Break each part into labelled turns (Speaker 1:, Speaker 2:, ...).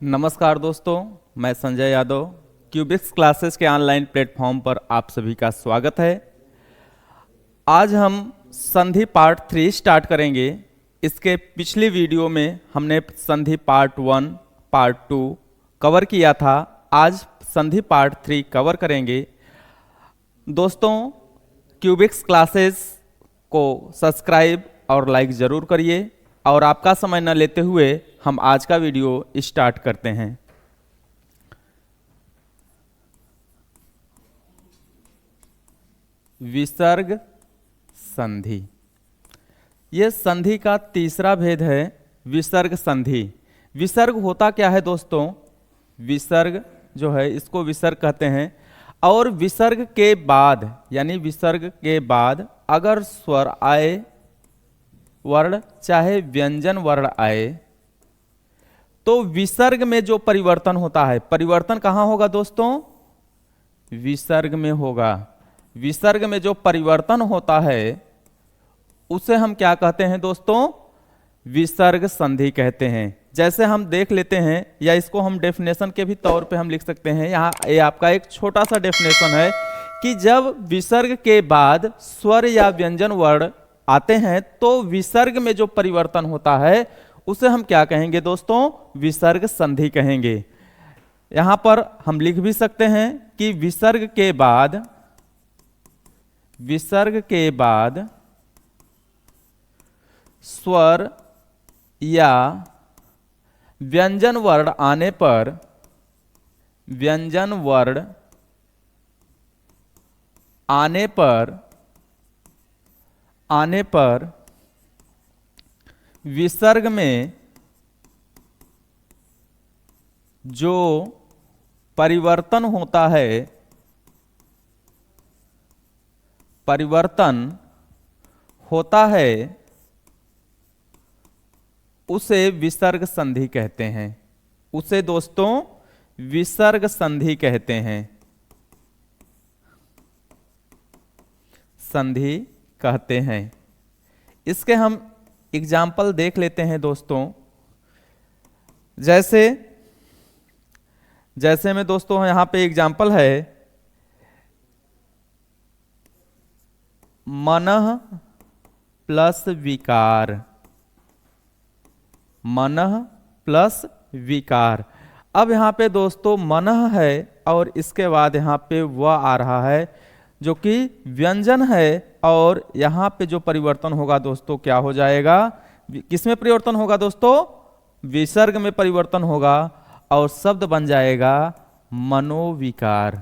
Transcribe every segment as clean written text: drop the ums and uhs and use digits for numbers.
Speaker 1: नमस्कार दोस्तों, मैं संजय यादव। क्यूबिक्स क्लासेस के ऑनलाइन प्लेटफॉर्म पर आप सभी का स्वागत है। आज हम संधि पार्ट 3 स्टार्ट करेंगे। इसके पिछली वीडियो में हमने संधि पार्ट 1, पार्ट 2 कवर किया था। आज संधि पार्ट 3 कवर करेंगे। दोस्तों, क्यूबिक्स क्लासेस को सब्सक्राइब और लाइक ज़रूर करिए और आपका समय न लेते हुए हम आज का वीडियो स्टार्ट करते हैं। विसर्ग संधि, यह संधि का तीसरा भेद है। विसर्ग संधि। विसर्ग होता क्या है दोस्तों? विसर्ग जो है इसको विसर्ग कहते हैं। और विसर्ग के बाद यानी विसर्ग के बाद अगर स्वर आए, वर्ण चाहे व्यंजन वर्ण आए, तो विसर्ग में जो परिवर्तन होता है, परिवर्तन कहां होगा दोस्तों? विसर्ग में होगा। विसर्ग में जो परिवर्तन होता है उसे हम क्या कहते हैं दोस्तों? विसर्ग संधि कहते हैं। जैसे हम देख लेते हैं, या इसको हम डेफिनेशन के भी तौर पे हम लिख सकते हैं। यहाँ ये आपका एक छोटा सा डेफिनेशन है कि जब विसर्ग के बाद स्वर या व्यंजन वर्ण आते हैं तो विसर्ग में जो परिवर्तन होता है उसे हम क्या कहेंगे दोस्तों? विसर्ग संधि कहेंगे। यहां पर हम लिख भी सकते हैं कि विसर्ग के बाद स्वर या व्यंजन वर्ण आने पर विसर्ग में जो परिवर्तन होता है उसे विसर्ग संधि कहते हैं। उसे दोस्तों विसर्ग संधि कहते हैं, संधि कहते हैं। इसके हम एग्जाम्पल देख लेते हैं दोस्तों। जैसे में दोस्तों यहां पे एग्जाम्पल है, मनः प्लस विकार। मनः प्लस विकार। अब यहां पे दोस्तों मनः है और इसके बाद यहां पे व आ रहा है जो कि व्यंजन है, और यहां पे जो परिवर्तन होगा दोस्तों क्या हो जाएगा? किसमें परिवर्तन होगा दोस्तों? विसर्ग में परिवर्तन होगा और शब्द बन जाएगा मनोविकार।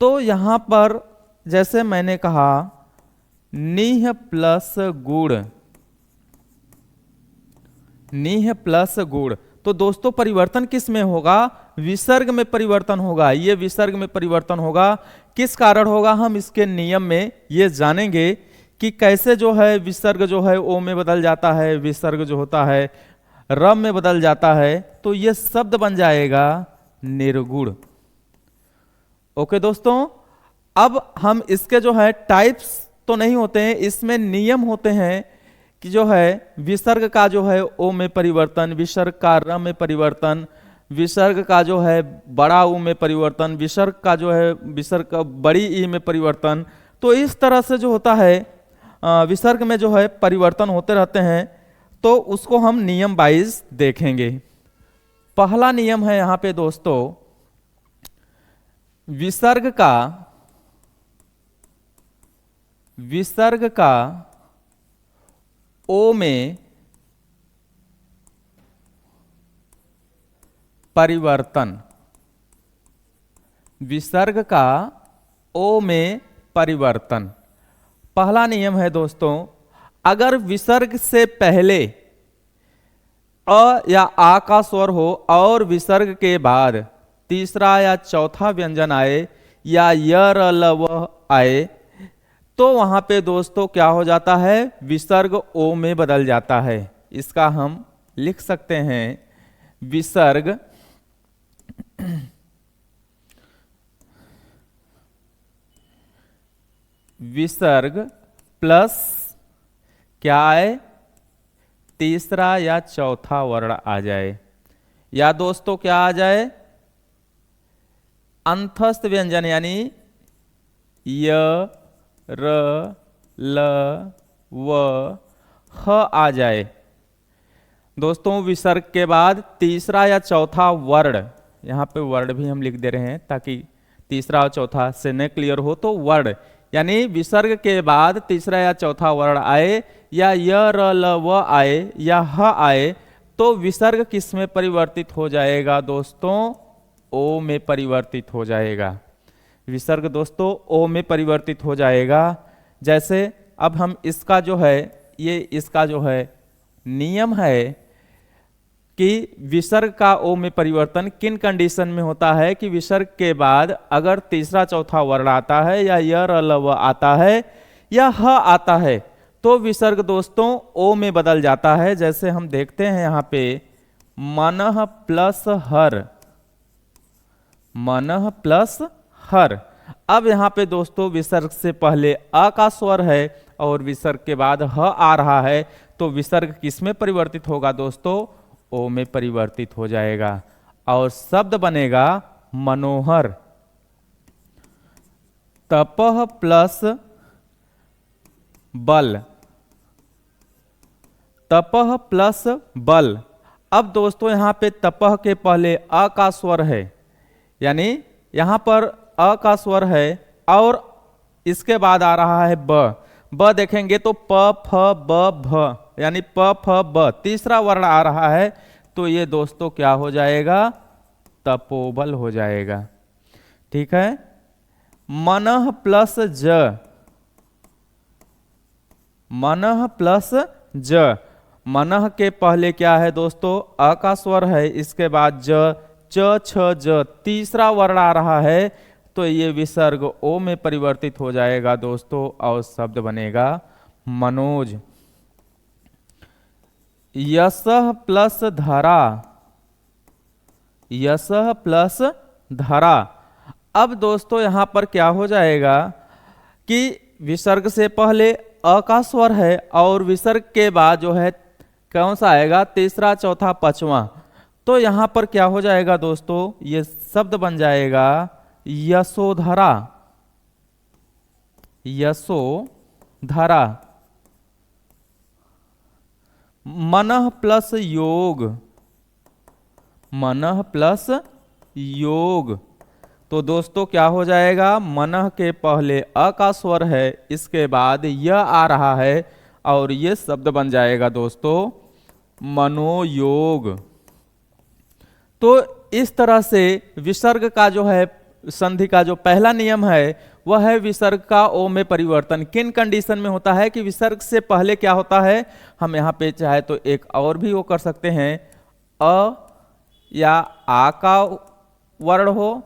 Speaker 1: तो यहां पर जैसे मैंने कहा नीह प्लस गुण, तो दोस्तों परिवर्तन किस में होगा? विसर्ग में परिवर्तन होगा। ये विसर्ग में परिवर्तन होगा। किस कारण होगा? हम इसके नियम में ये जानेंगे कि कैसे जो है विसर्ग जो है ओ में बदल जाता है, विसर्ग जो होता है र में बदल जाता है, तो ये शब्द बन जाएगा निर्गुण। ओके दोस्तों, अब हम इसके जो है टाइप्स तो नहीं होते हैं, इसमें नियम होते हैं कि जो है विसर्ग का जो है ओ में परिवर्तन, विसर्ग का र में परिवर्तन, विसर्ग का जो है बड़ा ऊ में परिवर्तन, विसर्ग का जो है विसर्ग का बड़ी ई में परिवर्तन। तो इस तरह से जो होता है विसर्ग में जो है परिवर्तन होते रहते हैं। तो उसको हम नियम वाइज देखेंगे। पहला नियम है यहां पे दोस्तों, विसर्ग का ओ में परिवर्तन। विसर्ग का ओ में परिवर्तन पहला नियम है दोस्तों। अगर विसर्ग से पहले अ या आ का स्वर हो और विसर्ग के बाद तीसरा या चौथा व्यंजन आए या य र ल व आए, तो वहां पे दोस्तों क्या हो जाता है? विसर्ग ओ में बदल जाता है। इसका हम लिख सकते हैं विसर्ग प्लस क्या है? तीसरा या चौथा वर्ण आ जाए, या दोस्तों क्या आ जाए, अंतस्थ व्यंजन यानी य, र, ल, व, ह आ जाए। दोस्तों विसर्ग के बाद तीसरा या चौथा वर्ण, यहाँ पे वर्ण भी हम लिख दे रहे हैं ताकि तीसरा और चौथा से न क्लियर हो, तो वर्ण यानी विसर्ग के बाद तीसरा या चौथा वर्ण आए, या य, र, ल, व आए, या ह आए, तो विसर्ग किस में परिवर्तित हो जाएगा दोस्तों, ओ में परिवर्तित हो जाएगा। विसर्ग दोस्तों ओ में परिवर्तित हो जाएगा। जैसे अब हम इसका जो है, ये इसका जो है नियम है कि विसर्ग का ओ में परिवर्तन किन कंडीशन में होता है, कि विसर्ग के बाद अगर तीसरा चौथा वर्ण आता है, या य, र, ल, व आता है, या ह आता है, तो विसर्ग दोस्तों ओ में बदल जाता है। जैसे हम देखते हैं यहाँ पे मनः प्लस हर, मनः प्लस हर। अब यहाँ पे दोस्तों विसर्ग से पहले अ का स्वर है और विसर्ग के बाद ह आ रहा है, तो विसर्ग किस में परिवर्तित होगा दोस्तों, ओ में परिवर्तित हो जाएगा और शब्द बनेगा मनोहर। तपह प्लस बल, तपह प्लस बल। अब दोस्तों यहाँ पे तपह के पहले अ का स्वर है, यानी यहाँ पर अ का स्वर है और इसके बाद आ रहा है ब। ब देखेंगे तो प, फ, ब, भ, यानी प, फ, ब, तीसरा वर्ण आ रहा है, तो ये दोस्तों क्या हो जाएगा, तपोबल हो जाएगा। ठीक है। मनः प्लस ज, मनः प्लस ज। मनः के पहले क्या है दोस्तों, अ का स्वर है, इसके बाद ज, च, छ, ज, तीसरा वर्ण आ रहा है, तो ये विसर्ग ओ में परिवर्तित हो जाएगा दोस्तों और शब्द बनेगा मनोज। यशः प्लस धरा, यशः प्लस धरा। अब दोस्तों यहां पर क्या हो जाएगा कि विसर्ग से पहले अ का स्वर है और विसर्ग के बाद जो है कौन सा आएगा, तीसरा चौथा पांचवा, तो यहां पर क्या हो जाएगा दोस्तों, ये शब्द बन जाएगा यशोधरा, यशोधरा। मनः प्लस योग, मनः प्लस योग, तो दोस्तों क्या हो जाएगा, मनः के पहले अ का स्वर है, इसके बाद य आ रहा है और ये शब्द बन जाएगा दोस्तों मनोयोग। तो इस तरह से विसर्ग का जो है, संधि का जो पहला नियम है वह है विसर्ग का ओ में परिवर्तन। किन कंडीशन में होता है कि विसर्ग से पहले क्या होता है, हम यहाँ पे चाहे तो एक और भी वो कर सकते हैं, अ या आ का वर्ण हो,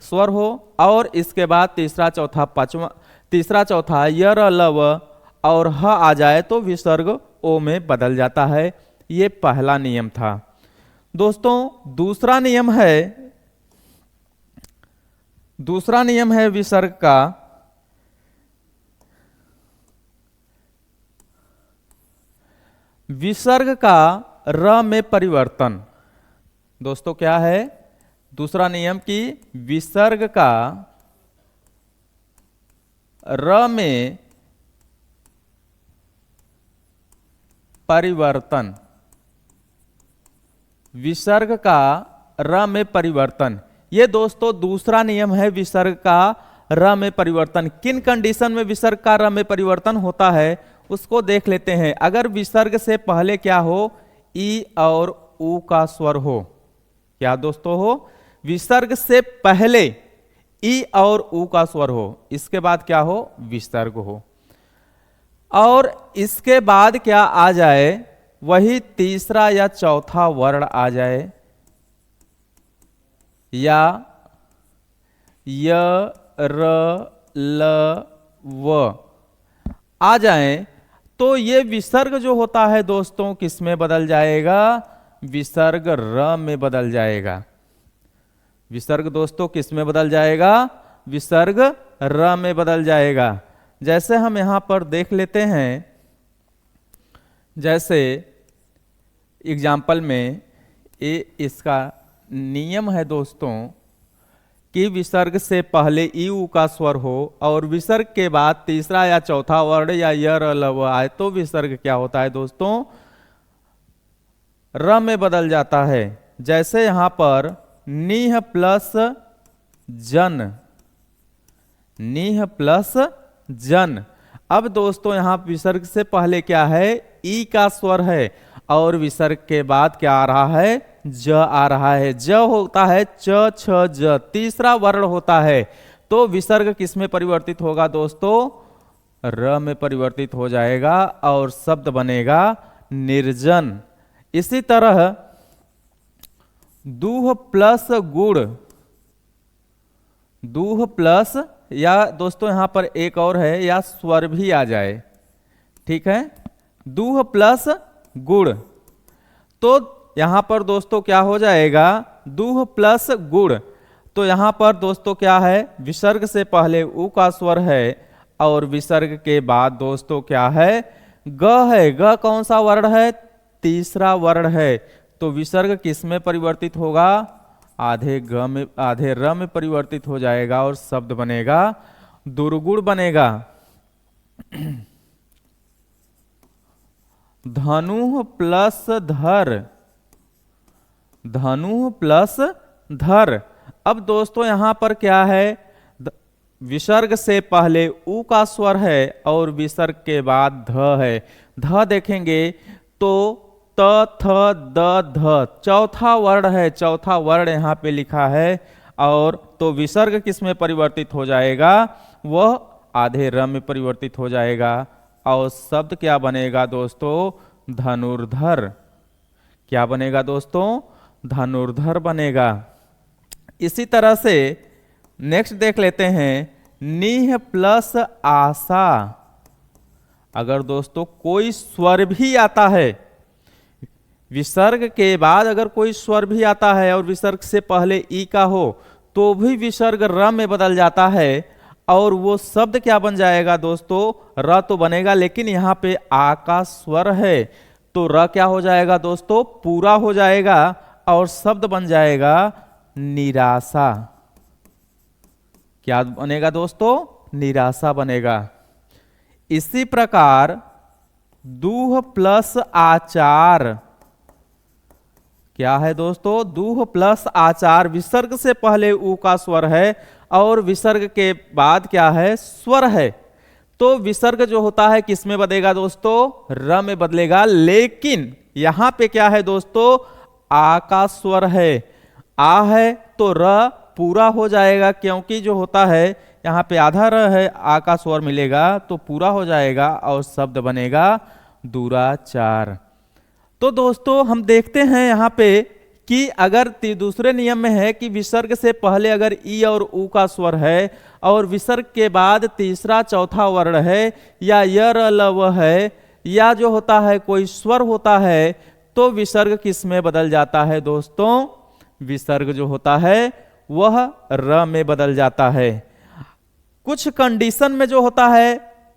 Speaker 1: स्वर हो, और इसके बाद तीसरा चौथा पांचवा, तीसरा चौथा य, र, ल, व और ह आ जाए तो विसर्ग ओ में बदल जाता है। ये पहला नियम था दोस्तों। दूसरा नियम है, दूसरा नियम है विसर्ग का, विसर्ग का र में परिवर्तन। दोस्तों क्या है दूसरा नियम की विसर्ग का र में परिवर्तन, विसर्ग का र में परिवर्तन। ये दोस्तों दूसरा नियम है विसर्ग का र में परिवर्तन। किन कंडीशन में विसर्ग का र में परिवर्तन होता है उसको देख लेते हैं। अगर विसर्ग से पहले क्या हो, ई और ऊ का स्वर हो, क्या दोस्तों हो, विसर्ग से पहले ई और ऊ का स्वर हो, इसके बाद क्या हो, विसर्ग हो, और इसके बाद क्या आ जाए, वही तीसरा या चौथा वर्ण आ जाए, या य, र, ल, व आ जाए, तो ये विसर्ग जो होता है दोस्तों किस में बदल जाएगा, विसर्ग र में बदल जाएगा। विसर्ग दोस्तों किस में बदल जाएगा, विसर्ग र में बदल जाएगा। जैसे हम यहां पर देख लेते हैं, जैसे एग्जाम्पल में ये इसका नियम है दोस्तों कि विसर्ग से पहले ई ऊ का स्वर हो और विसर्ग के बाद तीसरा या चौथा वर्ण या य र ल व आए तो विसर्ग क्या होता है दोस्तों, र में बदल जाता है। जैसे यहां पर निह प्लस जन, निह प्लस जन। अब दोस्तों यहां विसर्ग से पहले क्या है, ई का स्वर है और विसर्ग के बाद क्या आ रहा है, ज आ रहा है। ज होता है च छ ज, तीसरा वर्ण होता है। तो विसर्ग किस में परिवर्तित होगा दोस्तों, र में परिवर्तित हो जाएगा और शब्द बनेगा निर्जन। इसी तरह दूह प्लस गुड़, दूह प्लस, या दोस्तों यहां पर एक और है, या स्वर भी आ जाए, ठीक है, दूह प्लस गुड़। तो यहां पर दोस्तों क्या हो जाएगा, दूह प्लस गुड़। तो यहां पर दोस्तों क्या है, विसर्ग से पहले उ का स्वर है और विसर्ग के बाद दोस्तों क्या है, ग है। ग कौन सा वर्ण है, तीसरा वर्ण है। तो विसर्ग किस में परिवर्तित होगा, आधे ग में, आधे र में परिवर्तित हो जाएगा और शब्द बनेगा दुर्गुण बनेगा। धनु प्लस धर, धनु प्लस धर। अब दोस्तों यहां पर क्या है, विसर्ग से पहले उ का स्वर है और विसर्ग के बाद ध है। ध देखेंगे तो त थ द ध, चौथा वर्ण है, चौथा वर्ण यहां पे लिखा है। और तो विसर्ग किस में परिवर्तित हो जाएगा, वह आधे र में परिवर्तित हो जाएगा और शब्द क्या बनेगा दोस्तों, धनुर्धर। क्या बनेगा दोस्तों, धनुर्धर बनेगा। इसी तरह से नेक्स्ट देख लेते हैं, निह प्लस आशा। अगर दोस्तों कोई स्वर भी आता है, विसर्ग के बाद अगर कोई स्वर भी आता है और विसर्ग से पहले ई का हो तो भी विसर्ग र में बदल जाता है और वो शब्द क्या बन जाएगा दोस्तों, र तो बनेगा लेकिन यहाँ पे आ का स्वर है तो र क्या हो जाएगा दोस्तों, पूरा हो जाएगा और शब्द बन जाएगा निराशा। क्या बनेगा दोस्तों, निराशा बनेगा। इसी प्रकार दूह प्लस आचार, क्या है दोस्तों, दूह प्लस आचार। विसर्ग से पहले उ का स्वर है और विसर्ग के बाद क्या है, स्वर है। तो विसर्ग जो होता है किस में बदलेगा दोस्तों, र में बदलेगा। लेकिन यहां पे क्या है दोस्तों, आ का स्वर है। आ है तो र पूरा हो जाएगा क्योंकि जो होता है यहाँ पे आधा र है, आ का स्वर मिलेगा तो पूरा हो जाएगा और शब्द बनेगा दुराचार। तो दोस्तों हम देखते हैं यहाँ पे कि अगर दूसरे नियम में है कि विसर्ग से पहले अगर ई और उ का स्वर है और विसर्ग के बाद तीसरा चौथा वर्ण है या य र ल व है या जो होता है कोई स्वर होता है तो विसर्ग किस में बदल जाता है दोस्तों, विसर्ग जो होता है वह र में बदल जाता है। कुछ कंडीशन में जो होता है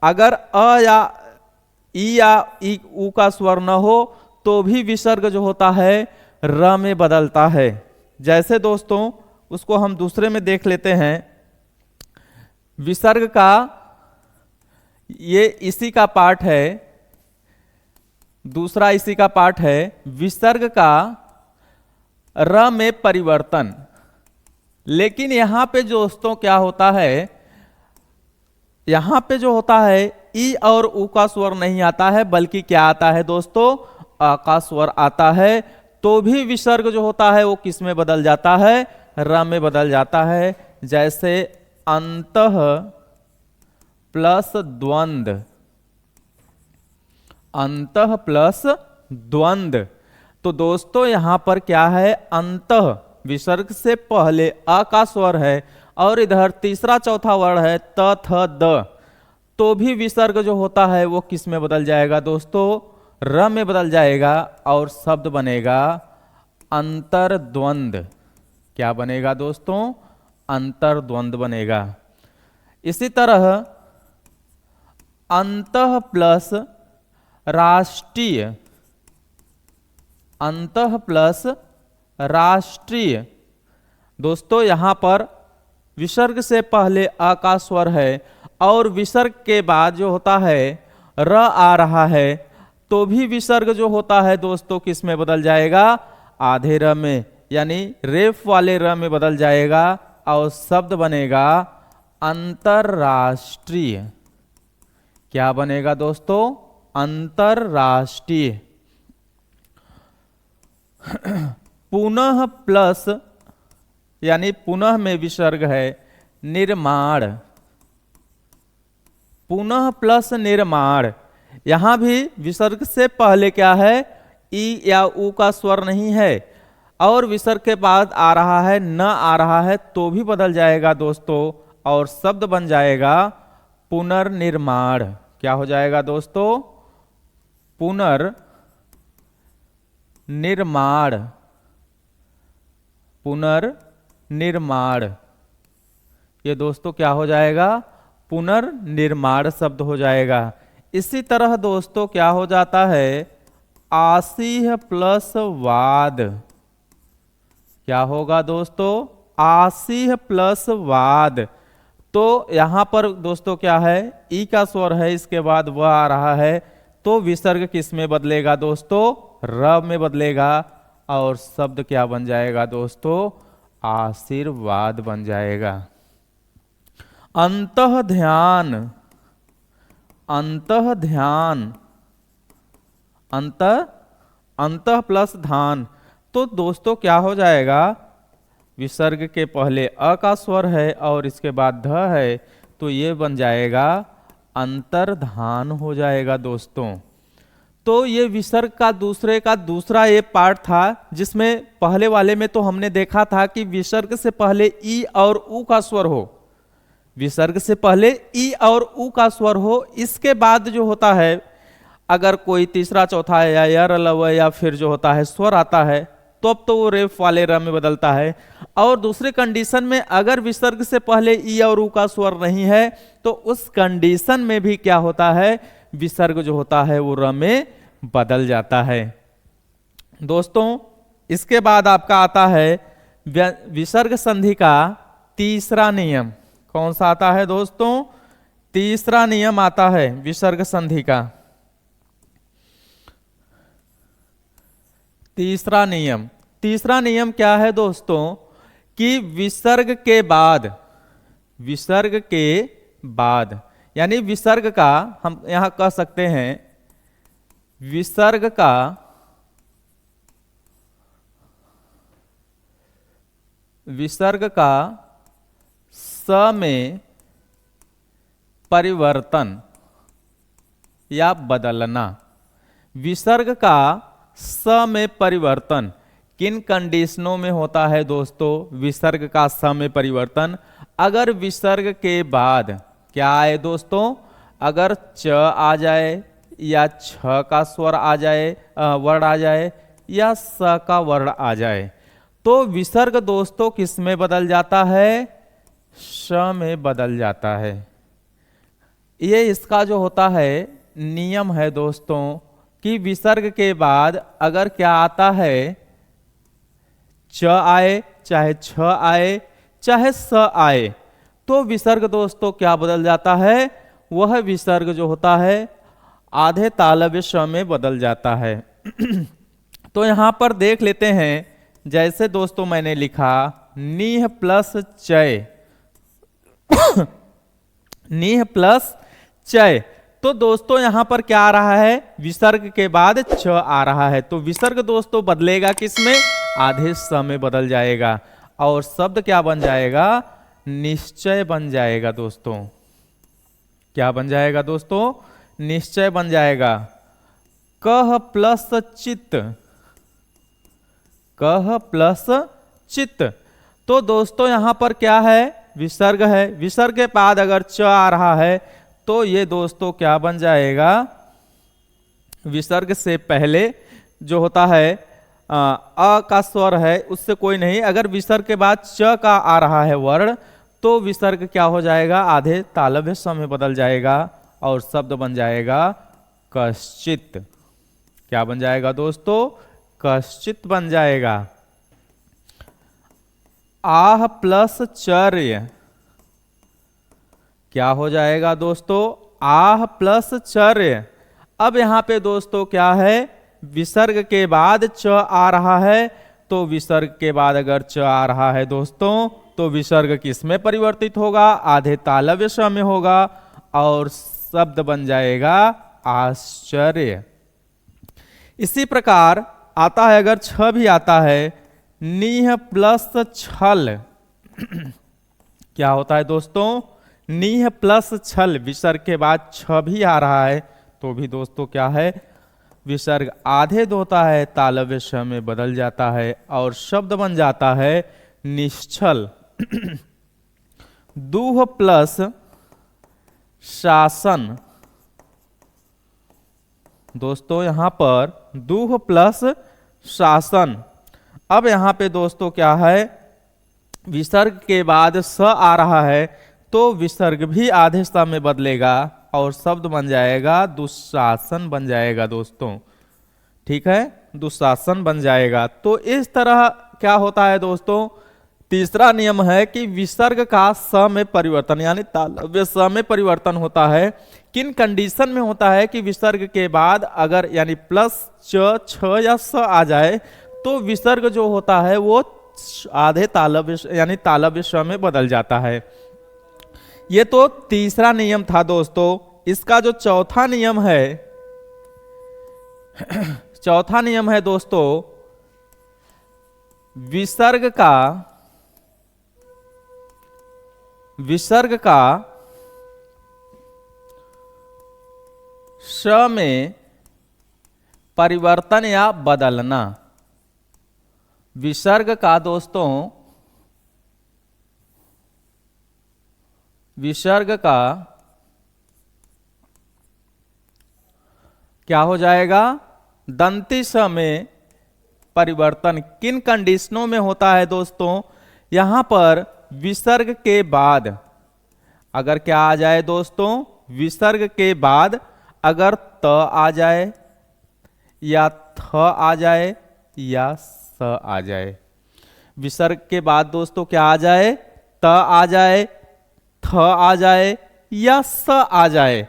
Speaker 1: अगर अ या ई उ का स्वर न हो तो भी विसर्ग जो होता है र में बदलता है। जैसे दोस्तों उसको हम दूसरे में देख लेते हैं, विसर्ग का ये इसी का पार्ट है, दूसरा इसी का पार्ट है, विसर्ग का र में परिवर्तन। लेकिन यहां पे दोस्तों क्या होता है, यहां पे जो होता है ई और उ का स्वर नहीं आता है बल्कि क्या आता है दोस्तों, आ का स्वर आता है। तो भी विसर्ग जो होता है वो किस में बदल जाता है, र में बदल जाता है। जैसे अंतः प्लस द्वंद, अंतः प्लस द्वंद। तो दोस्तों यहां पर क्या है, अंतः विसर्ग से पहले अ का स्वर है और इधर तीसरा चौथा वर्ण है त थ द, तो भी विसर्ग जो होता है वो किस में बदल जाएगा दोस्तों, र में बदल जाएगा और शब्द बनेगा अंतर्द्वंद। क्या बनेगा दोस्तों, अंतर्द्वंद बनेगा। इसी तरह अंतः प्लस राष्ट्रीय, अंतः प्लस राष्ट्रीय। दोस्तों यहां पर विसर्ग से पहले अ का स्वर है और विसर्ग के बाद जो होता है र आ रहा है, तो भी विसर्ग जो होता है दोस्तों किस में बदल जाएगा, आधे र में, यानी रेफ वाले र में बदल जाएगा और शब्द बनेगा अंतरराष्ट्रीय। क्या बनेगा दोस्तों, अंतरराष्ट्रीय। पुनः प्लस, यानी पुनः में विसर्ग है निर्माण, पुनः प्लस निर्माण। यहां भी विसर्ग से पहले क्या है, ई या ऊ का स्वर नहीं है और विसर्ग के बाद आ रहा है, न आ रहा है, तो भी बदल जाएगा दोस्तों और शब्द बन जाएगा पुनर्निर्माण। क्या हो जाएगा दोस्तों, पुनर्निर्माण, पुनर्निर्माण। ये दोस्तों क्या हो जाएगा, पुनर्निर्माण शब्द हो जाएगा। इसी तरह दोस्तों क्या हो जाता है, आसीह प्लस वाद। क्या होगा दोस्तों, आसीह प्लस वाद। तो यहां पर दोस्तों क्या है, ई का स्वर है, इसके बाद वह आ रहा है, तो विसर्ग किस में बदलेगा दोस्तों, र में बदलेगा और शब्द क्या बन जाएगा दोस्तों, आशीर्वाद बन जाएगा। अंतः ध्यान, अंतः ध्यान, अंतः प्लस ध्यान। तो दोस्तों क्या हो जाएगा, विसर्ग के पहले अ का स्वर है और इसके बाद ध है, तो ये बन जाएगा अंतर्धान हो जाएगा दोस्तों। तो ये विसर्ग का दूसरा ये पार्ट था, जिसमें पहले वाले में तो हमने देखा था कि विसर्ग से पहले ई और ऊ का स्वर हो, विसर्ग से पहले ई और ऊ का स्वर हो, इसके बाद जो होता है अगर कोई तीसरा चौथा या यर लव या फिर जो होता है स्वर आता है, तो अब तो वो रेफ वाले र में बदलता है। और दूसरे कंडीशन में अगर विसर्ग से पहले ई और ऊ का स्वर नहीं है, तो उस कंडीशन में भी क्या होता है, विसर्ग जो होता है वो र में बदल जाता है दोस्तों। इसके बाद आपका आता है विसर्ग संधि का तीसरा नियम। कौन सा आता है दोस्तों, तीसरा नियम आता है विसर्ग संधि का। तीसरा नियम क्या है दोस्तों, कि विसर्ग के बाद यानी विसर्ग का, हम यहां कह सकते हैं विसर्ग का स में परिवर्तन या बदलना। विसर्ग का स में परिवर्तन किन कंडीशनों में होता है दोस्तों, विसर्ग का स में परिवर्तन, अगर विसर्ग के बाद क्या आए दोस्तों, अगर च आ जाए या छ का स्वर आ जाए, वर्ण आ जाए, या स का वर्ण आ जाए, तो विसर्ग दोस्तों किस में बदल जाता है, श में बदल जाता है। ये इसका जो होता है नियम है दोस्तों, कि विसर्ग के बाद अगर क्या आता है, च आए, चाहे छ आए, चाहे स आए, तो विसर्ग दोस्तों क्या बदल जाता है, वह विसर्ग जो होता है आधे तालव्य श में बदल जाता है। तो यहां पर देख लेते हैं, जैसे दोस्तों मैंने लिखा नीह प्लस चय, नीह प्लस चय, तो दोस्तों यहां पर क्या आ रहा है, विसर्ग के बाद छ आ रहा है, तो विसर्ग दोस्तों बदलेगा किसमें, आधे स में बदल जाएगा और शब्द क्या बन जाएगा, निश्चय बन जाएगा दोस्तों। क्या बन जाएगा दोस्तों, निश्चय बन जाएगा। कह प्लस चित्त, कह प्लस चित्त, तो दोस्तों यहां पर क्या है, विसर्ग है, विसर्ग के बाद अगर च आ रहा है, तो ये दोस्तों क्या बन जाएगा, विसर्ग से पहले जो होता है अ का स्वर है उससे कोई नहीं, अगर विसर्ग के बाद च का आ रहा है वर्ण, तो विसर्ग क्या हो जाएगा, आधे तालव्य स में बदल जाएगा और शब्द बन जाएगा कश्चित। क्या बन जाएगा दोस्तों? कश्चित बन जाएगा। आह प्लस चर्य क्या हो जाएगा दोस्तों? आह प्लस चर्य। अब यहां पे दोस्तों क्या है, विसर्ग के बाद च आ रहा है, तो विसर्ग के बाद अगर च आ रहा है दोस्तों तो विसर्ग किस में परिवर्तित होगा? आधे तालव्य स में होगा और शब्द बन जाएगा आश्चर्य। इसी प्रकार आता है, अगर छ भी आता है, नीह प्लस छल क्या होता है दोस्तों? नीह प्लस छल। विसर्ग के बाद छ भी आ रहा है तो भी दोस्तों क्या है, विसर्ग आधे होता है, तालव्य श में बदल जाता है और शब्द बन जाता है निश्चल। दूह प्लस शासन। दोस्तों यहां पर दूह प्लस शासन। अब यहां पे दोस्तों क्या है, विसर्ग के बाद स आ रहा है तो विसर्ग भी आधे स में बदलेगा और शब्द बन जाएगा दुशासन बन जाएगा दोस्तों। ठीक है, दुशासन बन जाएगा। तो इस तरह क्या होता है दोस्तों, तीसरा नियम है कि विसर्ग का स में परिवर्तन यानी तालव्य स में परिवर्तन होता है। किन कंडीशन में होता है कि विसर्ग के बाद अगर यानी प्लस च, छ या स आ जाए तो विसर्ग जो होता है वो आधे तालव्य यानी तालव्य स में बदल जाता है। ये तो तीसरा नियम था दोस्तों। इसका जो चौथा नियम है चौथा नियम है दोस्तों, विसर्ग का श में परिवर्तन या बदलना। विसर्ग का दोस्तों, विसर्ग का क्या हो जाएगा, दंती स में परिवर्तन। किन कंडीशनों में होता है दोस्तों, यहां पर विसर्ग के बाद अगर क्या आ जाए दोस्तों, विसर्ग के बाद अगर त आ जाए या थ आ जाए या स आ जाए। विसर्ग के बाद दोस्तों क्या आ जाए, त आ जाए, थ आ जाए या स आ जाए,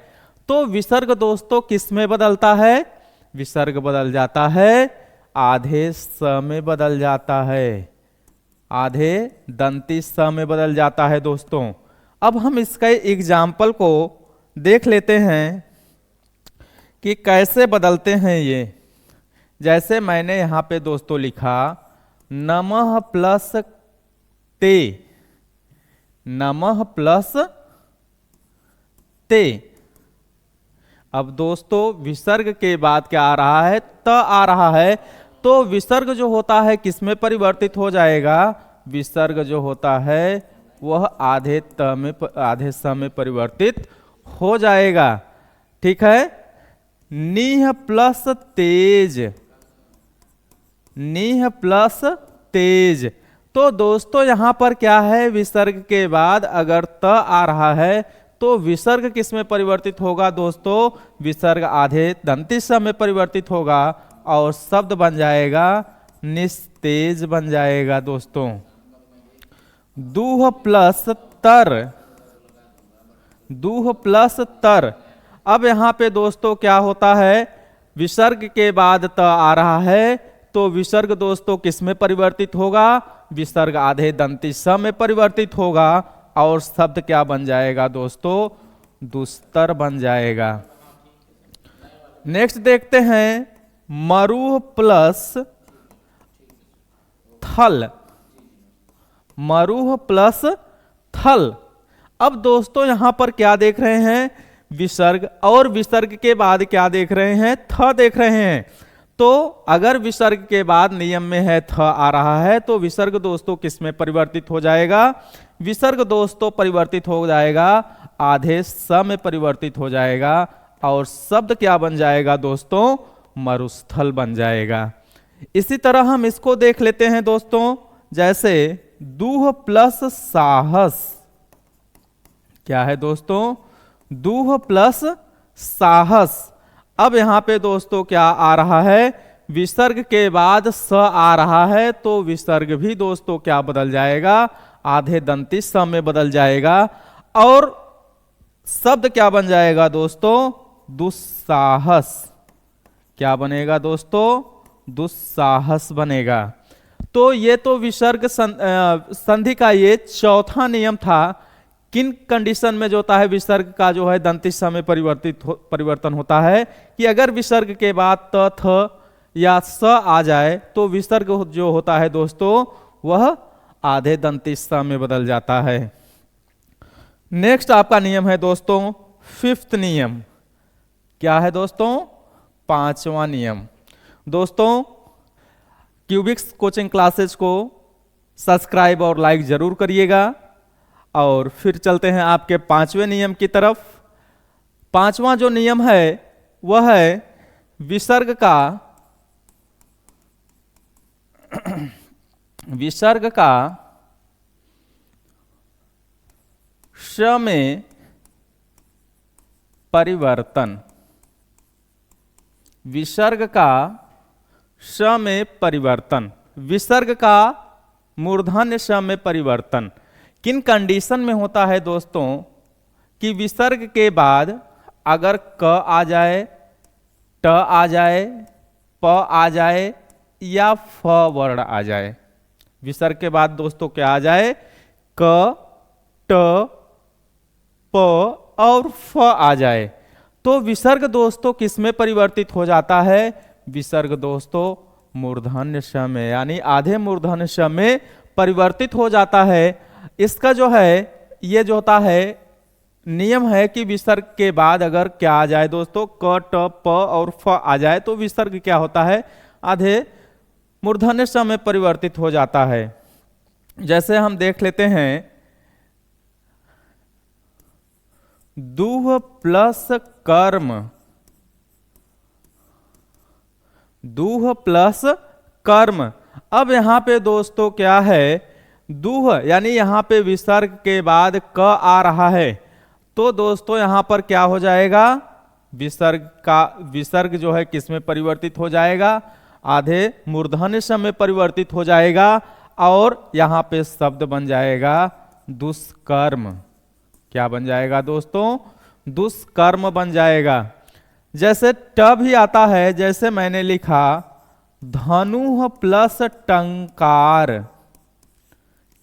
Speaker 1: तो विसर्ग दोस्तों किस में बदलता है? विसर्ग बदल जाता है आधे स में बदल जाता है, आधे दंती स में बदल जाता है दोस्तों। अब हम इसका एग्जाम्पल को देख लेते हैं कि कैसे बदलते हैं ये। जैसे मैंने यहां पे दोस्तों लिखा नमः प्लस ते, नमः प्लस ते। अब दोस्तों विसर्ग के बाद क्या आ रहा है, त आ रहा है, तो विसर्ग जो होता है किस में परिवर्तित हो जाएगा? विसर्ग जो होता है वह आधे त में आधे स में परिवर्तित हो जाएगा। ठीक है, नीह प्लस तेज, नीह प्लस तेज। तो दोस्तों यहां पर क्या है, विसर्ग के बाद अगर त आ रहा है तो विसर्ग किस में परिवर्तित होगा दोस्तों? विसर्ग आधे दंती स में परिवर्तित होगा और शब्द बन जाएगा निस्तेज बन जाएगा दोस्तों। दूह प्लस तर, दूह प्लस तर। अब यहां पे दोस्तों क्या होता है, विसर्ग के बाद त आ रहा है तो विसर्ग दोस्तों किस में परिवर्तित होगा? विसर्ग आधे दंती स में परिवर्तित होगा और शब्द क्या बन जाएगा दोस्तों? दुस्तर बन जाएगा। नेक्स्ट देखते हैं मरूह प्लस थल, मरूह प्लस थल। अब दोस्तों यहां पर क्या देख रहे हैं, विसर्ग, और विसर्ग के बाद क्या देख रहे हैं? थ देख रहे हैं। तो अगर विसर्ग के बाद नियम में है थ आ रहा है तो विसर्ग दोस्तों किस में परिवर्तित हो जाएगा? विसर्ग दोस्तों परिवर्तित हो जाएगा आधे स में परिवर्तित हो जाएगा और शब्द क्या बन जाएगा दोस्तों? मरुस्थल बन जाएगा। इसी तरह हम इसको देख लेते हैं दोस्तों, जैसे दूह प्लस साहस। क्या है दोस्तों? दूह प्लस साहस। अब यहां पे दोस्तों क्या आ रहा है, विसर्ग के बाद स आ रहा है, तो विसर्ग भी दोस्तों क्या बदल जाएगा, आधे दंती स में बदल जाएगा। और शब्द क्या बन जाएगा दोस्तों, दुस्साहस। क्या बनेगा दोस्तों, दुस्साहस बनेगा। तो ये तो विसर्ग संधि का ये चौथा नियम था। किन कंडीशन में जो होता है विसर्ग का जो है दंती स में परिवर्तन होता है, कि अगर विसर्ग के बाद त थ या स आ जाए तो विसर्ग जो होता है दोस्तों वह आधे दंती स में बदल जाता है। नेक्स्ट आपका नियम है दोस्तों फिफ्थ नियम। क्या है दोस्तों, पांचवा नियम। दोस्तों क्यूबिक्स कोचिंग क्लासेस को सब्सक्राइब और लाइक जरूर करिएगा। और फिर चलते हैं आपके पांचवें नियम की तरफ। पांचवा जो नियम है वह है विसर्ग का श में परिवर्तन। विसर्ग का श में परिवर्तन, विसर्ग का मूर्धन्य श में परिवर्तन किन कंडीशन में होता है दोस्तों, कि विसर्ग के बाद अगर क आ जाए, ट आ जाए, प आ जाए या फ वर्ण आ जाए। विसर्ग के बाद दोस्तों क्या आ जाए, क, ट, प और फ आ जाए, तो विसर्ग दोस्तों किस में परिवर्तित हो जाता है, विसर्ग दोस्तों मूर्धन्य श में, यानी आधे मूर्धन्य श में परिवर्तित हो जाता है। इसका जो है ये जो होता है नियम है कि विसर्ग के बाद अगर क्या आ जाए दोस्तों, क, ट, प और फ आ जाए, तो विसर्ग क्या होता है, आधे मूर्धन्य श में परिवर्तित हो जाता है। जैसे हम देख लेते हैं, दूह प्लस कर्म, दूह प्लस कर्म। अब यहां पे दोस्तों क्या है, दूह यानी यहां पे विसर्ग के बाद क आ रहा है, तो दोस्तों यहां पर क्या हो जाएगा, विसर्ग जो है किस में परिवर्तित हो जाएगा, आधे मूर्धन्य श में परिवर्तित हो जाएगा। और यहां पे शब्द बन जाएगा दुष्कर्म। क्या बन जाएगा दोस्तों, दुष्कर्म बन जाएगा। जैसे ट भी आता है, जैसे मैंने लिखा धनु प्लस टंकार।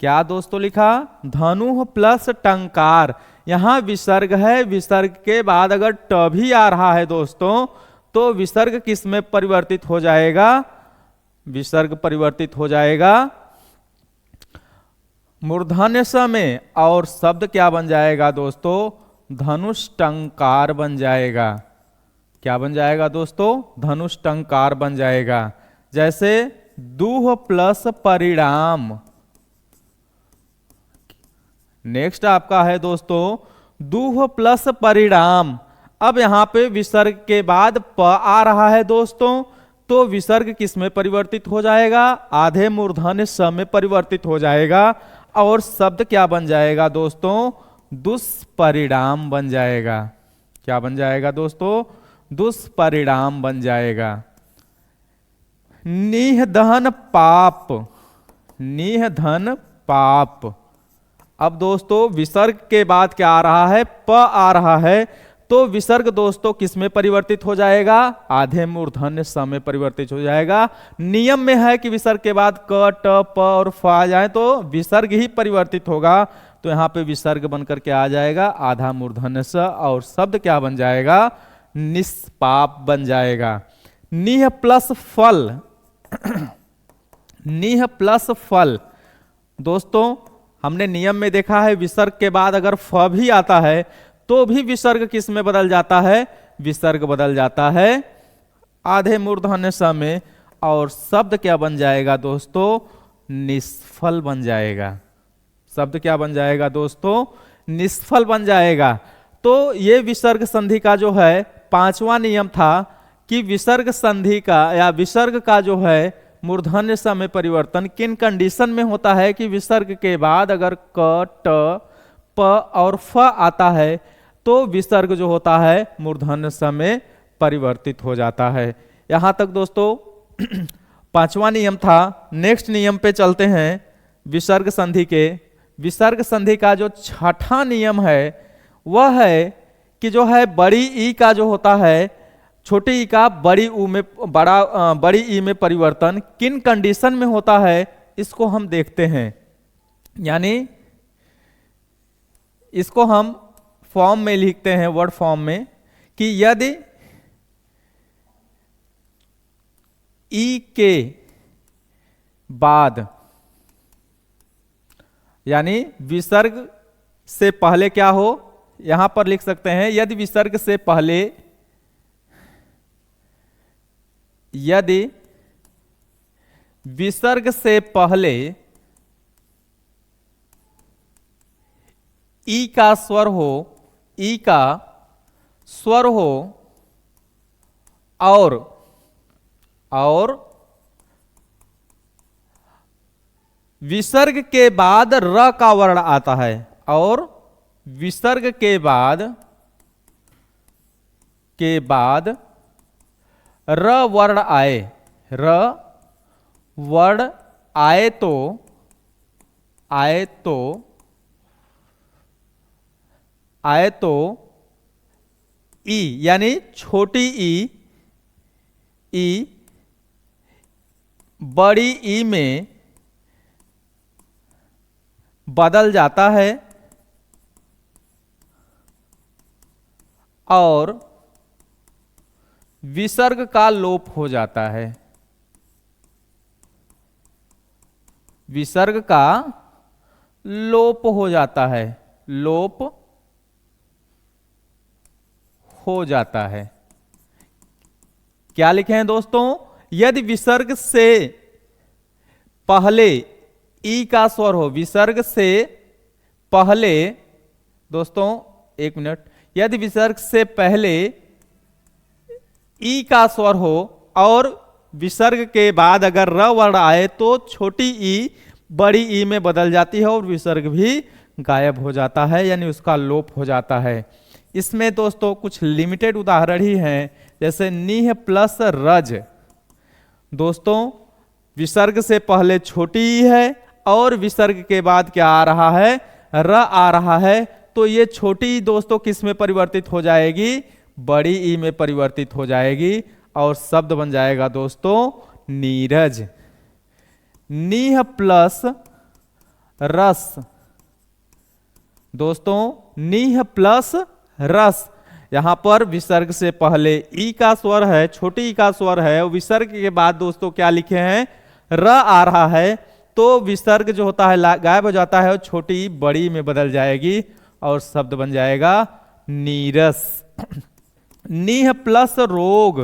Speaker 1: क्या दोस्तों लिखा, धनु प्लस टंकार। यहां विसर्ग है, विसर्ग के बाद अगर ट भी आ रहा है दोस्तों, तो विसर्ग किस में परिवर्तित हो जाएगा, विसर्ग परिवर्तित हो जाएगा मूर्धन्य स में, और शब्द क्या बन जाएगा दोस्तों, धनुष टंकार बन जाएगा। क्या बन जाएगा दोस्तों, धनुष टंकार बन जाएगा। जैसे दूह प्लस परिणाम। नेक्स्ट आपका है दोस्तों दूह प्लस परिणाम। अब यहां पे विसर्ग के बाद प आ रहा है दोस्तों, तो विसर्ग किस में परिवर्तित हो जाएगा, आधे मूर्धन्य स में परिवर्तित हो जाएगा। और शब्द क्या बन जाएगा दोस्तों, दुष्परिणाम बन जाएगा। क्या बन जाएगा दोस्तों, दुष्परिणाम बन जाएगा। निधन पाप, निधन पाप। अब दोस्तों विसर्ग के बाद क्या आ रहा है, प आ रहा है, तो विसर्ग दोस्तों किस में परिवर्तित हो जाएगा, आधे मूर्धन्य स में परिवर्तित हो जाएगा। नियम में है कि विसर्ग के बाद क, ट, प और फ आ जाए तो विसर्ग ही परिवर्तित होगा। तो यहां पे विसर्ग बनकर के आ जाएगा आधा मूर्धन्य स, और शब्द क्या बन जाएगा, निष्पाप बन जाएगा। निह प्लस फल, निह प्लस फल। दोस्तों हमने नियम में देखा है विसर्ग के बाद अगर फ भी आता है तो भी विसर्ग किस में बदल जाता है, विसर्ग बदल जाता है आधे मूर्धन्य स में, और शब्द क्या बन जाएगा दोस्तों, निष्फल बन जाएगा। शब्द क्या बन जाएगा दोस्तों, निष्फल बन जाएगा। तो ये विसर्ग संधि का जो है पांचवा नियम था कि विसर्ग संधि का या विसर्ग का जो है मूर्धन्य स में परिवर्तन किन कंडीशन में होता है, कि विसर्ग के बाद अगर क, ट, प और फ आता है तो विसर्ग जो होता है मूर्धन्य स में परिवर्तित हो जाता है। यहाँ तक दोस्तों पांचवा नियम था। नेक्स्ट नियम पे चलते हैं विसर्ग संधि के। विसर्ग संधि का जो छठा नियम है वह है कि जो है बड़ी ई का जो होता है छोटी ई का बड़ी ई में परिवर्तन किन कंडीशन में होता है इसको हम देखते हैं। यानी इसको हम फॉर्म में लिखते हैं, वर्ड फॉर्म में, कि यदि ई के बाद यानी विसर्ग से पहले क्या हो, यहां पर लिख सकते हैं यदि विसर्ग से पहले ई का स्वर हो और विसर्ग के बाद र का वर्ण आता है, और विसर्ग के बाद र वर्ण आए तो ई यानी छोटी ई बड़ी ई में बदल जाता है और विसर्ग का लोप हो जाता है। विसर्ग का लोप हो जाता है, लोप हो जाता है। क्या लिखे हैं दोस्तों, यदि विसर्ग से पहले ई का स्वर हो, विसर्ग से पहले दोस्तों एक मिनट, यदि विसर्ग से पहले ई का स्वर हो और विसर्ग के बाद अगर र वर्ण आए तो छोटी ई बड़ी ई में बदल जाती है और विसर्ग भी गायब हो जाता है, यानी उसका लोप हो जाता है। इसमें दोस्तों कुछ लिमिटेड उदाहरण ही हैं, जैसे नीह प्लस रज। दोस्तों विसर्ग से पहले छोटी ई है और विसर्ग के बाद क्या आ रहा है, र आ रहा है, तो ये छोटी ई दोस्तों किस में परिवर्तित हो जाएगी, बड़ी ई में परिवर्तित हो जाएगी और शब्द बन जाएगा दोस्तों नीरज। नीह प्लस रस। दोस्तों नीह प्लस रस, यहां पर विसर्ग से पहले ई का स्वर है, छोटी ई का स्वर है, और विसर्ग के बाद दोस्तों क्या लिखे हैं, र आ रहा है, तो विसर्ग जो होता है गायब हो जाता है और छोटी बड़ी में बदल जाएगी और शब्द बन जाएगा नीरस। नीह प्लस रोग,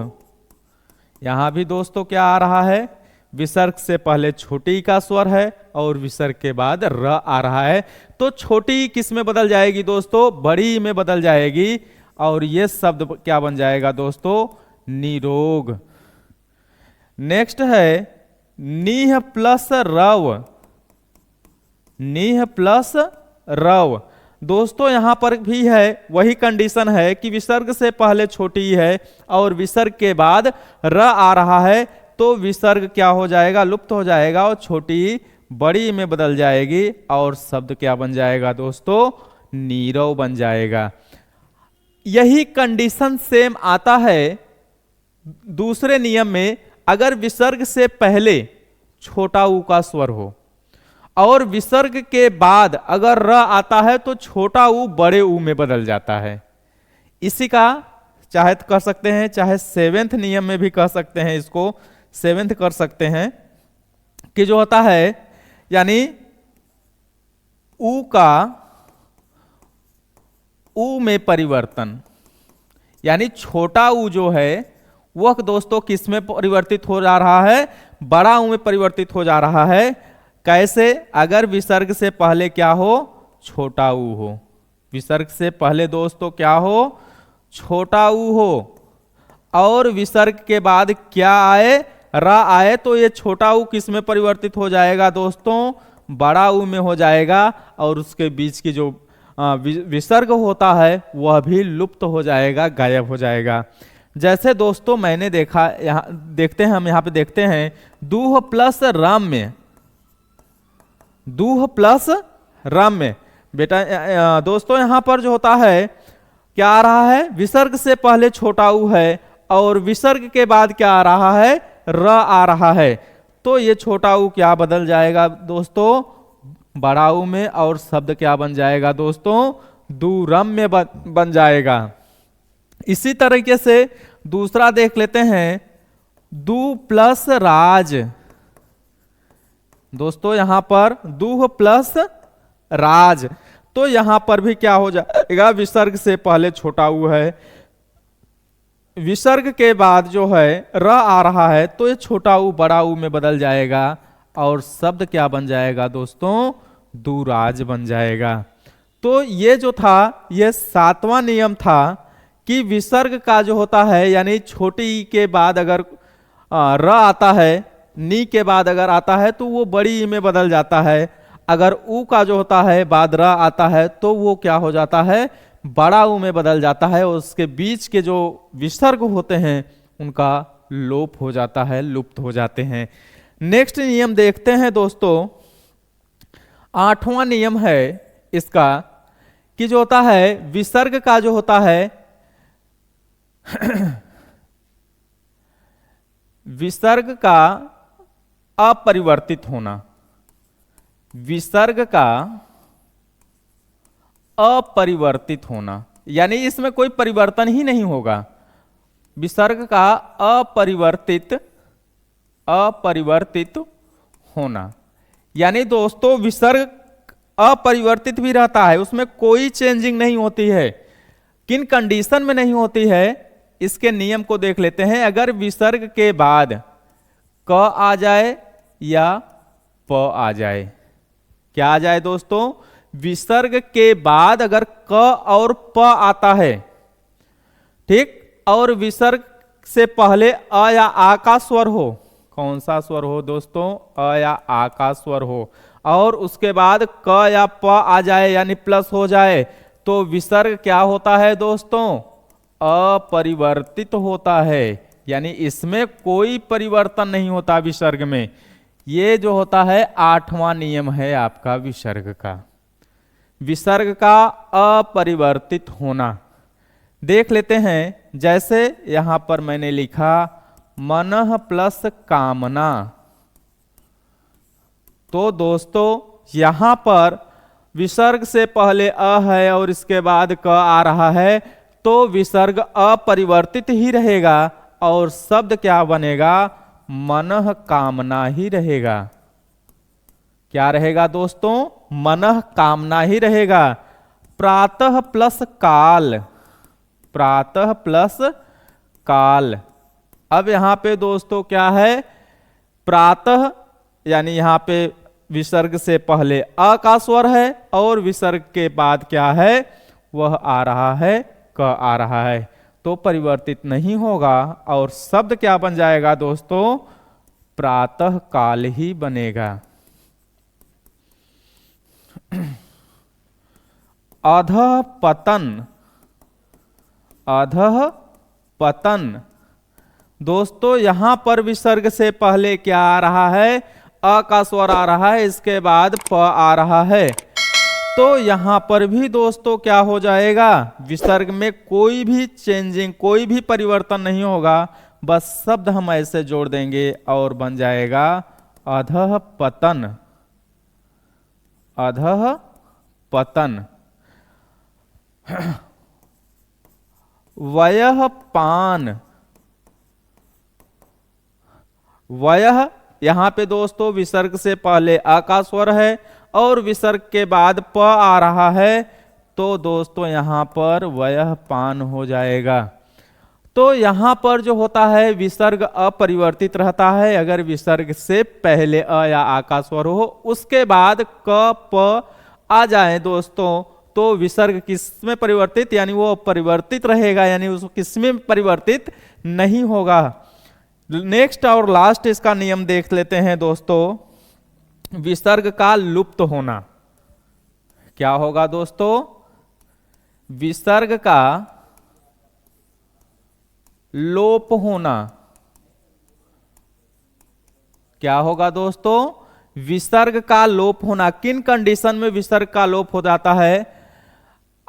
Speaker 1: यहां भी दोस्तों क्या आ रहा है, विसर्ग से पहले छोटी का स्वर है और विसर्ग के बाद र आ रहा है, तो छोटी किस में बदल जाएगी दोस्तों, बड़ी में बदल जाएगी और यह शब्द क्या बन जाएगा दोस्तों, निरोग। नेक्स्ट है नीह प्लस रव। नीह प्लस रव, दोस्तों यहां पर भी है वही कंडीशन है कि विसर्ग से पहले छोटी है और विसर्ग के बाद र आ रहा है, तो विसर्ग क्या हो जाएगा, लुप्त हो जाएगा और छोटी बड़ी में बदल जाएगी और शब्द क्या बन जाएगा दोस्तों, नीरव बन जाएगा। यही कंडीशन सेम आता है दूसरे नियम में, अगर विसर्ग से पहले छोटा ऊ का स्वर हो और विसर्ग के बाद अगर र आता है तो छोटा ऊ बड़े ऊ में बदल जाता है। इसी का चाहे तो कर सकते हैं, चाहे सेवेंथ नियम में भी कह सकते हैं, इसको सेवेंथ कर सकते हैं, कि जो होता है यानी ऊ का ऊ में परिवर्तन, यानी छोटा ऊ जो है वह दोस्तों किस में परिवर्तित हो जा रहा है, बड़ा ऊ में परिवर्तित हो जा रहा है। कैसे, अगर विसर्ग से पहले क्या हो, छोटा ऊ हो, विसर्ग से पहले दोस्तों क्या हो, छोटा ऊ हो, और विसर्ग के बाद क्या आए, रा आए, तो ये छोटा ऊ किस में परिवर्तित हो जाएगा दोस्तों, बड़ा ऊ में हो जाएगा और उसके बीच की जो विसर्ग होता है वह भी लुप्त हो जाएगा, गायब हो जाएगा। जैसे दोस्तों मैंने देखा, यहाँ देखते हैं, हम यहाँ पे देखते हैं दूह प्लस रम्य, दूह प्लस रम्य। बेटा दोस्तों यहाँ पर जो होता है क्या आ रहा है, विसर्ग से पहले छोटा ऊ है और विसर्ग के बाद क्या आ रहा है, र आ रहा है। तो ये छोटा ऊ क्या बदल जाएगा दोस्तों, बड़ा ऊ में, और शब्द क्या बन जाएगा दोस्तों, दुरम्य बन जाएगा। इसी तरीके से दूसरा देख लेते हैं, दू प्लस राज। दोस्तों यहां पर दूह प्लस राज, तो यहां पर भी क्या हो जाएगा, विसर्ग से पहले छोटा ऊ है, विसर्ग के बाद जो है र आ रहा है, तो ये छोटा ऊ बड़ा ऊ में बदल जाएगा और शब्द क्या बन जाएगा दोस्तों, दुराज बन जाएगा। तो ये जो था ये 7वां नियम था कि विसर्ग का जो होता है, यानी छोटी ई के बाद अगर र आता है, नी के बाद अगर आता है तो वो बड़ी ई में बदल जाता है। अगर ऊ का जो होता है बाद र आता है तो वो क्या हो जाता है, बड़ा ऊ में बदल जाता है। उसके बीच के जो विसर्ग होते हैं उनका लोप हो जाता है, लुप्त हो जाते हैं। नेक्स्ट नियम देखते हैं दोस्तों, 8वां नियम है इसका कि जो होता है विसर्ग का जो होता है विसर्ग का अपरिवर्तित होना, विसर्ग का अपरिवर्तित होना, यानी इसमें कोई परिवर्तन ही नहीं होगा। विसर्ग का अपरिवर्तित होना, यानी दोस्तों विसर्ग अपरिवर्तित भी रहता है, उसमें कोई चेंजिंग नहीं होती है। किन कंडीशन में नहीं होती है, इसके नियम को देख लेते हैं। अगर विसर्ग के बाद क आ जाए या प आ जाए, क्या आ जाए दोस्तों, विसर्ग के बाद अगर क और प आता है, ठीक, और विसर्ग से पहले अ या आ का स्वर हो, कौन सा स्वर हो दोस्तों, अ या आ का स्वर हो, और उसके बाद क या प आ जाए यानी प्लस हो जाए, तो विसर्ग क्या होता है दोस्तों, अपरिवर्तित होता है। यानी इसमें कोई परिवर्तन नहीं होता विसर्ग में। ये जो होता है 8वां नियम है आपका विसर्ग का, विसर्ग का अपरिवर्तित होना। देख लेते हैं, जैसे यहां पर मैंने लिखा मनः प्लस कामना, तो दोस्तों यहां पर विसर्ग से पहले अ है और इसके बाद क आ रहा है, तो विसर्ग अपरिवर्तित ही रहेगा और शब्द क्या बनेगा, मनः कामना ही रहेगा। क्या रहेगा दोस्तों, मनः कामना ही रहेगा। प्रातः प्लस काल, प्रातः प्लस काल। अब यहां पे दोस्तों क्या है, प्रातः यानी यहां पे विसर्ग से पहले अ का स्वर है और विसर्ग के बाद क्या है, वह आ रहा है, क आ रहा है, तो परिवर्तित नहीं होगा और शब्द क्या बन जाएगा दोस्तों, प्रातः काल ही बनेगा। अधः पतन, अधः पतन। दोस्तों यहां पर विसर्ग से पहले क्या आ रहा है, अ का स्वर आ रहा है, इसके बाद प आ रहा है, तो यहां पर भी दोस्तों क्या हो जाएगा, विसर्ग में कोई भी चेंजिंग, कोई भी परिवर्तन नहीं होगा, बस शब्द हम ऐसे जोड़ देंगे और बन जाएगा अधः पतन, अधः पतन। वयः पान, वयः यहां पे दोस्तों विसर्ग से पहले अ का स्वर है और विसर्ग के बाद प आ रहा है, तो दोस्तों यहां पर वयः पान हो जाएगा। तो यहां पर जो होता है विसर्ग अपरिवर्तित रहता है, अगर विसर्ग से पहले अ या आ का स्वर हो, उसके बाद क प आ जाए दोस्तों, तो विसर्ग किसमें परिवर्तित, यानी वो परिवर्तित रहेगा, यानी उसको किसमें परिवर्तित नहीं होगा। नेक्स्ट और लास्ट इसका नियम देख लेते हैं दोस्तों, विसर्ग का लुप्त होना। क्या होगा दोस्तों, विसर्ग का लोप होना। क्या होगा दोस्तों? विसर्ग का लोप होना। किन कंडीशन में विसर्ग का लोप हो जाता है?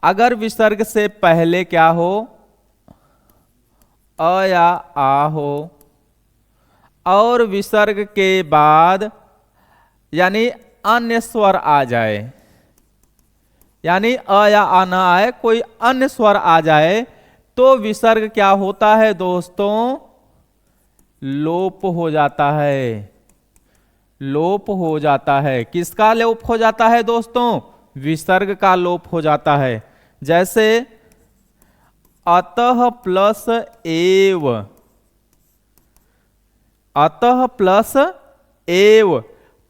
Speaker 1: अगर विसर्ग से पहले क्या हो? अ या आ हो, और विसर्ग के बाद यानी अन्य स्वर आ जाए, यानी अ या आ ना आए, कोई अन्य स्वर आ जाए, तो विसर्ग क्या होता है दोस्तों? लोप हो जाता है। लोप हो जाता है। किसका लोप हो जाता है दोस्तों? विसर्ग का लोप हो जाता है। जैसे अतः प्लस एव, अतः प्लस एव,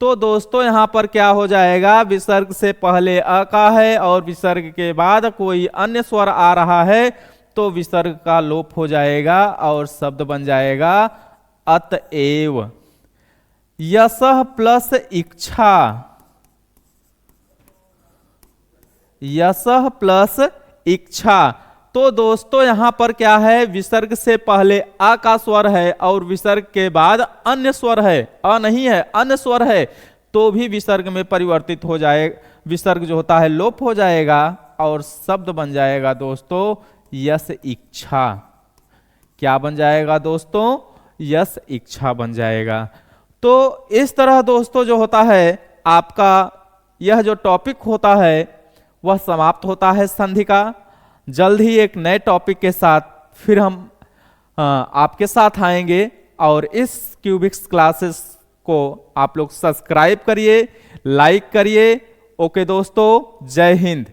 Speaker 1: तो दोस्तों यहां पर क्या हो जाएगा? विसर्ग से पहले अ का है और विसर्ग के बाद कोई अन्य स्वर आ रहा है, तो विसर्ग का लोप हो जाएगा और शब्द बन जाएगा अतएव। यशः प्लस इच्छा, यशः प्लस इच्छा, तो दोस्तों यहां पर क्या है? विसर्ग से पहले आ का स्वर है और विसर्ग के बाद अन्य स्वर है, अ नहीं है, अन्य स्वर है, तो भी विसर्ग में परिवर्तित हो जाए, विसर्ग जो होता है लोप हो जाएगा और शब्द बन जाएगा दोस्तों यश इच्छा। क्या बन जाएगा दोस्तों? यश इच्छा बन जाएगा। तो इस तरह दोस्तों जो होता है आपका यह जो टॉपिक होता है वह समाप्त होता है संधि का। जल्द ही एक नए टॉपिक के साथ फिर हम आपके साथ आएंगे, और इस क्यूबिक्स क्लासेस को आप लोग सब्सक्राइब करिए, लाइक करिए। ओके दोस्तों, जय हिंद।